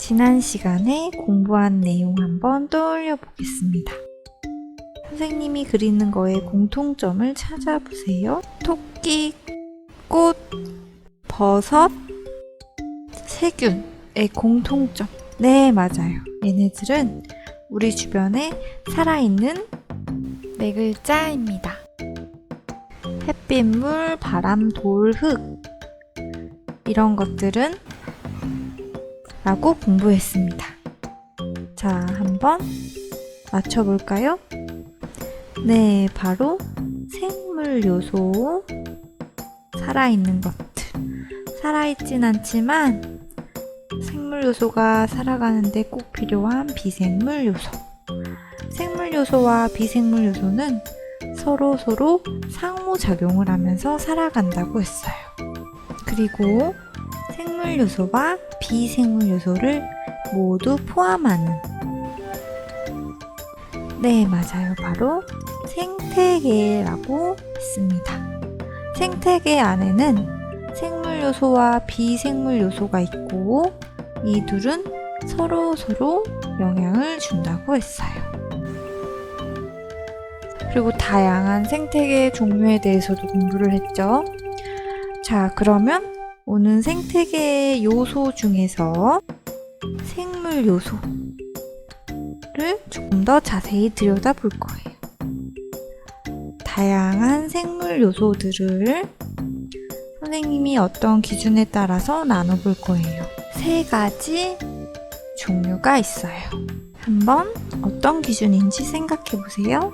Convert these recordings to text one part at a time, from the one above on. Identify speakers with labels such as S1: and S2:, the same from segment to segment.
S1: 지난 시간에 공부한 내용 한번 떠올려 보겠습니다. 선생님이 그리는 거에 공통점을 찾아보세요. 토끼, 꽃, 버섯, 세균의 공통점. 네, 맞아요. 얘네들은 우리 주변에 살아있는 네 글자입니다. 햇빛물, 바람, 돌, 흙 이런 것들은 라고 공부했습니다. 자, 한번 맞춰볼까요? 네, 바로 생물 요소, 살아있는 것들. 살아있진 않지만 생물 요소가 살아가는데 꼭 필요한 비생물 요소. 생물 요소와 비생물 요소는 서로 상호작용을 하면서 살아간다고 했어요. 그리고 생물 요소와 비생물 요소를 모두 포함하는, 네, 맞아요. 바로 생태계라고 했습니다. 생태계 안에는 생물 요소와 비생물 요소가 있고 이 둘은 서로 영향을 준다고 했어요. 그리고 다양한 생태계 종류에 대해서도 공부를 했죠. 자, 그러면 오늘 생태계 요소 중에서 생물 요소를 조금 더 자세히 들여다볼 거예요. 다양한 생물 요소들을 선생님이 어떤 기준에 따라서 나눠볼 거예요. 3가지 종류가 있어요. 한번 어떤 기준인지 생각해 보세요.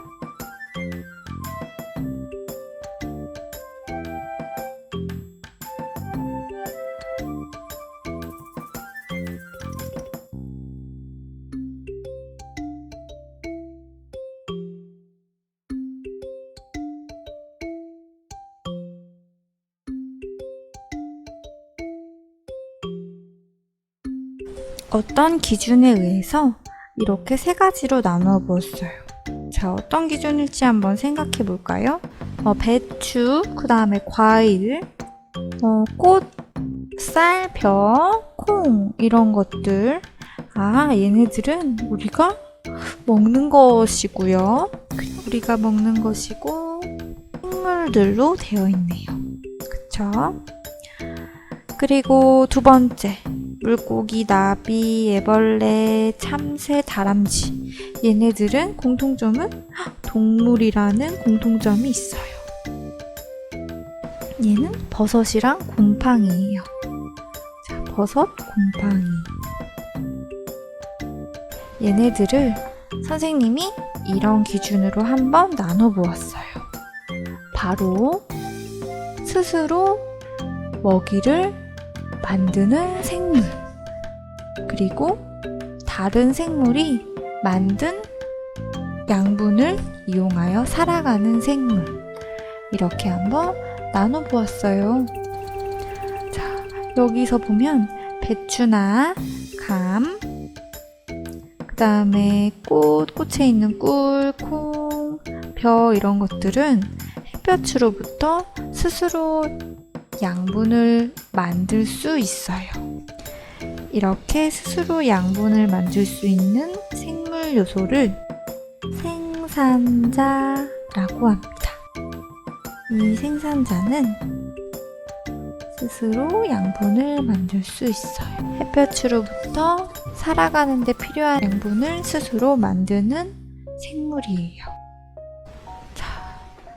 S1: 어떤 기준에 의해서 이렇게 3가지로 나누어 보았어요. 자, 어떤 기준일지 한번 생각해 볼까요? 배추, 그 다음에 과일, 꽃, 쌀, 벼, 콩 이런 것들. 얘네들은 우리가 먹는 것이고요. 우리가 먹는 것이고 식물들로 되어 있네요. 그쵸? 그리고 2번째. 물고기, 나비, 애벌레, 참새, 다람쥐. 얘네들은 공통점은 동물이라는 공통점이 있어요. 얘는 버섯이랑 곰팡이예요. 자, 버섯, 곰팡이. 얘네들을 선생님이 이런 기준으로 한번 나눠보았어요. 바로 스스로 먹이를 만드는 생물, 그리고 다른 생물이 만든 양분을 이용하여 살아가는 생물, 이렇게 한번 나눠보았어요. 자, 여기서 보면 배추나 감, 그 다음에 꽃에 있는 꿀, 콩, 벼 이런 것들은 햇볕으로부터 스스로 양분을 만들 수 있어요. 이렇게 스스로 양분을 만들 수 있는 생물 요소를 생산자라고 합니다. 이 생산자는 스스로 양분을 만들 수 있어요. 햇볕으로부터 살아가는 데 필요한 양분을 스스로 만드는 생물이에요. 자,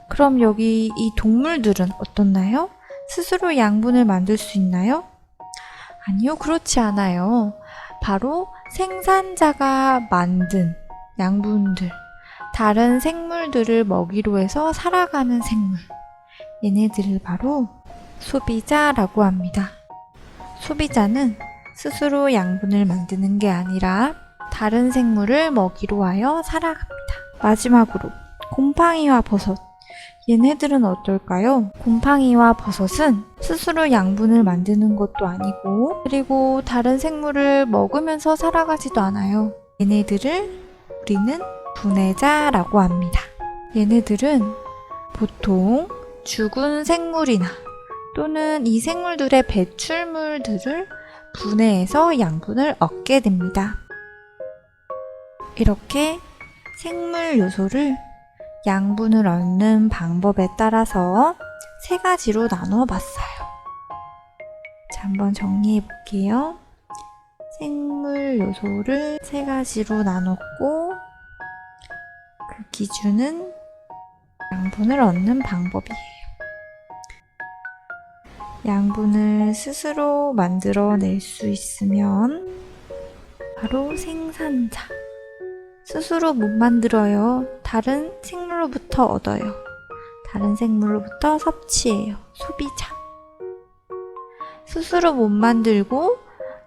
S1: 그럼 여기 이 동물들은 어떻나요? 스스로 양분을 만들 수 있나요? 아니요, 그렇지 않아요. 바로 생산자가 만든 양분들, 다른 생물들을 먹이로 해서 살아가는 생물, 얘네들을 바로 소비자라고 합니다. 소비자는 스스로 양분을 만드는 게 아니라 다른 생물을 먹이로 하여 살아갑니다. 마지막으로 곰팡이와 버섯. 얘네들은 어떨까요? 곰팡이와 버섯은 스스로 양분을 만드는 것도 아니고, 그리고 다른 생물을 먹으면서 살아가지도 않아요. 얘네들을 우리는 분해자라고 합니다. 얘네들은 보통 죽은 생물이나 또는 이 생물들의 배출물들을 분해해서 양분을 얻게 됩니다. 이렇게 생물 요소를 양분을 얻는 방법에 따라서 세 가지로 나누어 봤어요. 자, 한번 정리해 볼게요. 생물 요소를 세 가지로 나눴고 그 기준은 양분을 얻는 방법이에요. 양분을 스스로 만들어낼 수 있으면 바로 생산자. 스스로 못 만들어요. 다른 생물로부터 얻어요. 다른 생물로부터 섭취해요. 소비자. 스스로 못 만들고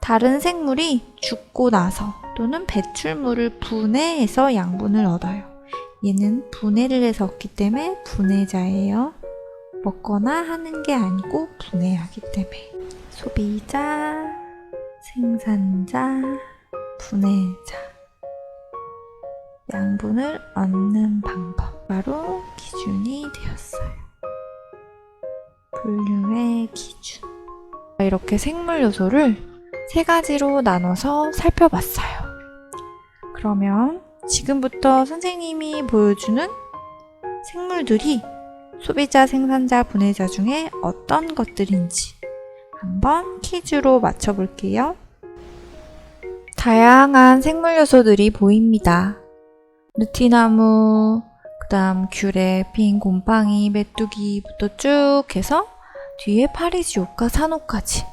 S1: 다른 생물이 죽고 나서 또는 배출물을 분해해서 양분을 얻어요. 얘는 분해를 해서 얻기 때문에 분해자예요. 먹거나 하는 게 아니고 분해하기 때문에. 소비자, 생산자, 분해자. 양분을 얻는 방법. 바로 기준이 되었어요. 분류의 기준. 이렇게 생물 요소를 세 가지로 나눠서 살펴봤어요. 그러면 지금부터 선생님이 보여주는 생물들이 소비자, 생산자, 분해자 중에 어떤 것들인지 한번 퀴즈로 맞춰볼게요. 다양한 생물 요소들이 보입니다. 느티나무, 그 다음 귤에 핀 곰팡이, 메뚜기부터 쭉 해서 뒤에 파리지옥과 산호까지.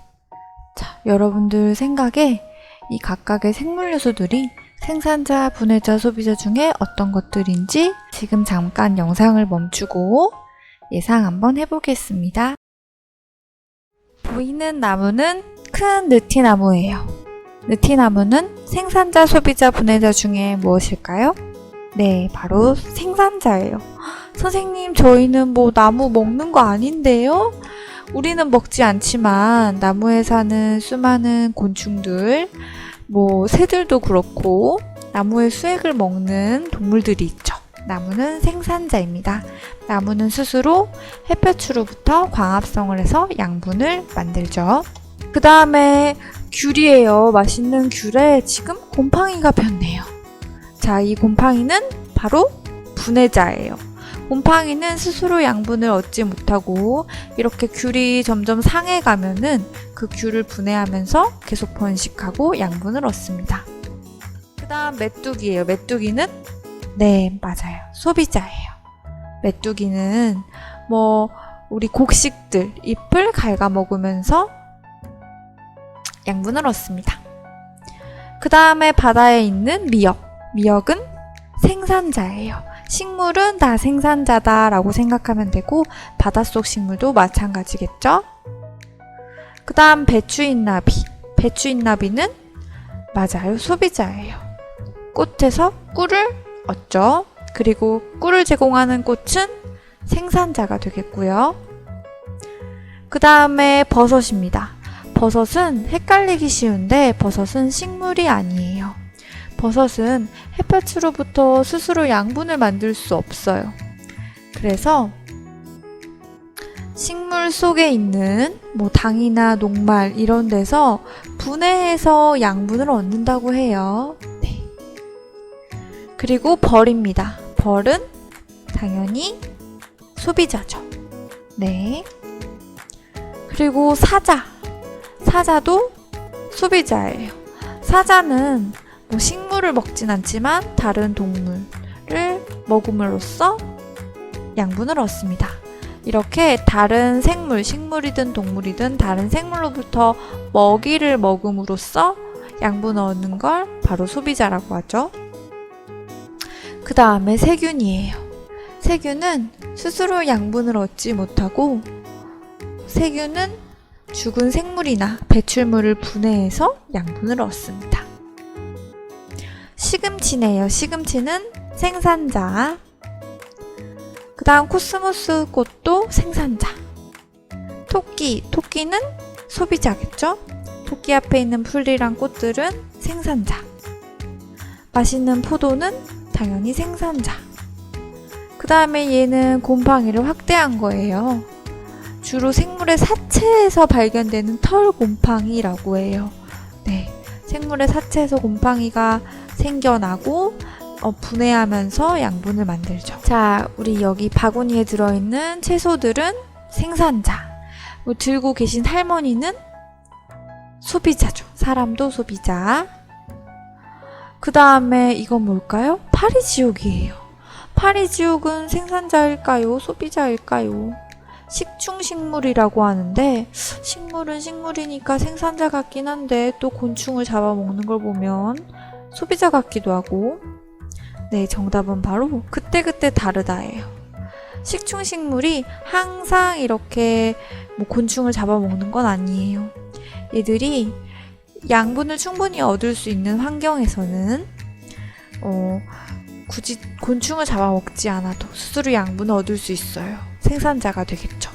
S1: 자, 여러분들 생각에 이 각각의 생물 요소들이 생산자, 분해자, 소비자 중에 어떤 것들인지 지금 잠깐 영상을 멈추고 예상 한번 해보겠습니다. 보이는 나무는 큰 느티나무예요. 느티나무는 생산자, 소비자, 분해자 중에 무엇일까요? 네, 바로 생산자예요. 선생님, 저희는 뭐 나무 먹는 거 아닌데요? 우리는 먹지 않지만 나무에 사는 수많은 곤충들, 뭐 새들도 그렇고 나무의 수액을 먹는 동물들이 있죠. 나무는 생산자입니다. 나무는 스스로 햇볕으로부터 광합성을 해서 양분을 만들죠. 그 다음에 귤이에요. 맛있는 귤에 지금 곰팡이가 폈네요. 자, 이 곰팡이는 바로 분해자예요. 곰팡이는 스스로 양분을 얻지 못하고 이렇게 귤이 점점 상해가면은 그 귤을 분해하면서 계속 번식하고 양분을 얻습니다. 그 다음 메뚜기예요. 메뚜기는 네, 맞아요. 소비자예요. 메뚜기는 뭐 우리 곡식들 잎을 갉아먹으면서 양분을 얻습니다. 그 다음에 바다에 있는 미역. 미역은 생산자예요. 식물은 다 생산자다라고 생각하면 되고 바닷속 식물도 마찬가지겠죠? 그 다음 배추잎나비. 배추잎나비는 맞아요. 소비자예요. 꽃에서 꿀을 얻죠. 그리고 꿀을 제공하는 꽃은 생산자가 되겠고요. 그 다음에 버섯입니다. 버섯은 헷갈리기 쉬운데 버섯은 식물이 아니에요. 버섯은 햇볕으로부터 스스로 양분을 만들 수 없어요. 그래서 식물 속에 있는 뭐 당이나 녹말 이런 데서 분해해서 양분을 얻는다고 해요. 네. 그리고 벌입니다. 벌은 당연히 소비자죠. 네. 그리고 사자. 사자도 소비자예요. 사자는 뭐 식물을 먹진 않지만 다른 동물을 먹음으로써 양분을 얻습니다. 이렇게 다른 생물, 식물이든 동물이든 다른 생물로부터 먹이를 먹음으로써 양분을 얻는 걸 바로 소비자라고 하죠. 그 다음에 세균이에요. 세균은 스스로 양분을 얻지 못하고 세균은 죽은 생물이나 배출물을 분해해서 양분을 얻습니다. 시금치네요. 시금치는 생산자. 그 다음 코스모스 꽃도 생산자. 토끼. 토끼는 소비자겠죠? 토끼 앞에 있는 풀이랑 꽃들은 생산자. 맛있는 포도는 당연히 생산자. 그 다음에 얘는 곰팡이를 확대한 거예요. 주로 생물의 사체에서 발견되는 털 곰팡이라고 해요. 네, 생물의 사체에서 곰팡이가 생겨나고 분해하면서 양분을 만들죠. 자, 우리 여기 바구니에 들어있는 채소들은 생산자, 들고 계신 할머니는 소비자죠. 사람도 소비자. 그 다음에 이건 뭘까요? 파리지옥이에요. 파리지옥은 생산자일까요? 소비자일까요? 식충식물이라고 하는데, 식물은 식물이니까 생산자 같긴 한데 또 곤충을 잡아먹는 걸 보면 소비자 같기도 하고. 네, 정답은 바로 그때그때 다르다예요. 식충식물이 항상 이렇게 곤충을 잡아먹는 건 아니에요. 얘들이 양분을 충분히 얻을 수 있는 환경에서는 굳이 곤충을 잡아먹지 않아도 스스로 양분을 얻을 수 있어요. 생산자가 되겠죠.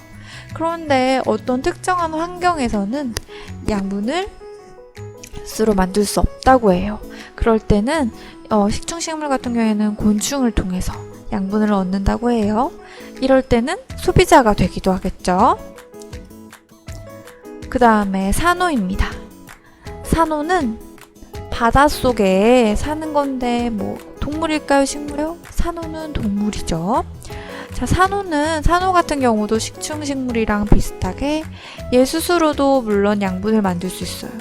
S1: 그런데 어떤 특정한 환경에서는 양분을 스스로 만들 수 없다고 해요. 그럴 때는 식충식물 같은 경우에는 곤충을 통해서 양분을 얻는다고 해요. 이럴 때는 소비자가 되기도 하겠죠. 그 다음에 산호입니다. 산호는 바닷속에 사는 건데 동물일까요? 식물이요? 산호는 동물이죠. 자, 산호 같은 경우도 식충식물이랑 비슷하게 얘 스스로도 물론 양분을 만들 수 있어요.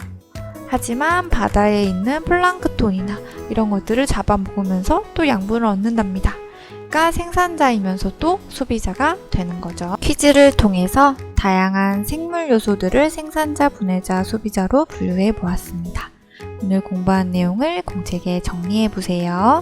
S1: 하지만 바다에 있는 플랑크톤이나 이런 것들을 잡아먹으면서 또 양분을 얻는답니다. 그러니까 생산자이면서도 소비자가 되는 거죠. 퀴즈를 통해서 다양한 생물 요소들을 생산자, 분해자, 소비자로 분류해 보았습니다. 오늘 공부한 내용을 공책에 정리해 보세요.